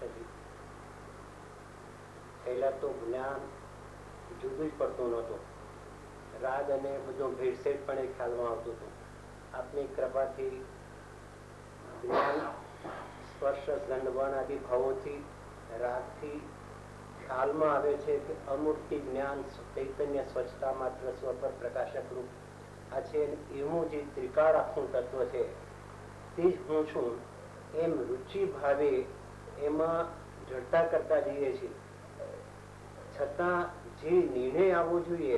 થતી. પહેલા તો જ્ઞાન જુદું જ પડતું નહોતું. રાગ અને બધું ભેળસેળ પણ એ ખ્યાલમાં આવતું હતું. આપની કૃપાથી જ્ઞાન સ્પર્શ ગંધ વર્ણ આદિ ભાવોથી રાગથી ખ્યાલમાં આવે છે કે અમૂર્તિ જ્ઞાન ચૈતન્ય સ્વચ્છતા માત્ર સ્વ પર પ્રકાશક રૂપ આ છે. એવું જે ત્રિકાળ આખું તત્વ છે તે જ હું છું એમ રુચિ ભાવે એમાં જડતા કરતા જઈએ છીએ. છતાં જે નિર્ણય આવવો જોઈએ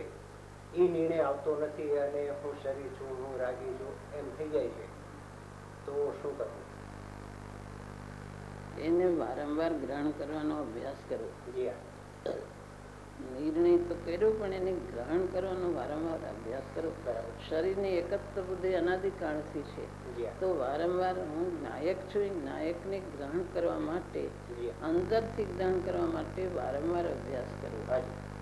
એ નિર્ણય આવતો નથી અને હું શરીર છું, હું રાગી છું એમ થઈ જાય છે. તો શું કરવું? એને વારંવાર ગ્રહણ કરવાનો અભ્યાસ કરવો. જી નિર્ણય તો કર્યો પણ એને ગ્રહણ કરવાનો વારંવાર અભ્યાસ કરવો. શરીરની એકત્ર બુદ્ધિ અનાદિકાળથી છે. તો વારંવાર હું નાયક છું એ નાયકને ગ્રહણ કરવા માટે અંદરથી ગ્રહણ કરવા માટે વારંવાર અભ્યાસ કરવો.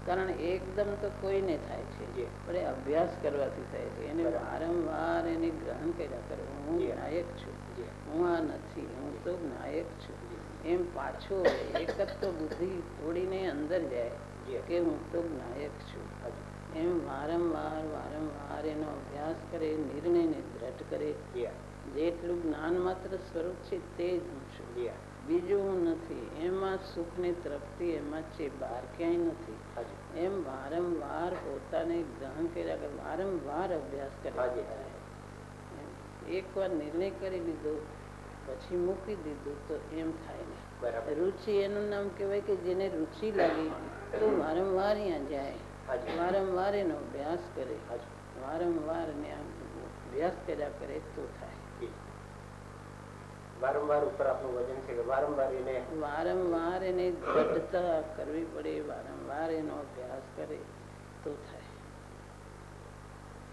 કારણ એકદમ તો કોઈને થાય છે પણ એ અભ્યાસ કરવાથી થાય છે. એને વારંવાર એને ગ્રહણ કર્યા કરવું. હું નાયક છું, હું આ નથી, હું તો નાયક છું એમ પાછો એકત્ર બુદ્ધિ તોડીને અંદર જાય કે હું તો નાયક છું એમ વારંવાર વારંવાર એનો અભ્યાસ કરે, નિર્ણયને દ્રઢ કરે. જેટલું જ્ઞાન માત્ર સ્વરૂપ છે તે જ હું છું, બીજું હું નથી. એમાં સુખ ની તૃપ્તિ એમાં છે, બહાર ક્યાંય નથી. એમ વારંવાર પોતાને ગ્રહણ કર્યા કરે, વારંવાર અભ્યાસ કર્યા. એક વાર નિર્ણય કરી લીધો પછી મૂકી દીધું તો એમ થાય ને. રુચિ એનું નામ કહેવાય કે જેને રુચિ લાગી તો વારંવાર અહીંયા જાય, વારંવાર એનો અભ્યાસ કરે, વારંવાર અભ્યાસ કર્યા કરે તો થાય. વારંવાર ઉપર આપનું વજન છે કે વારંવાર એને દ્રઢતા કરવી પડે, વારંવાર એનો અભ્યાસ કરે તો થાય.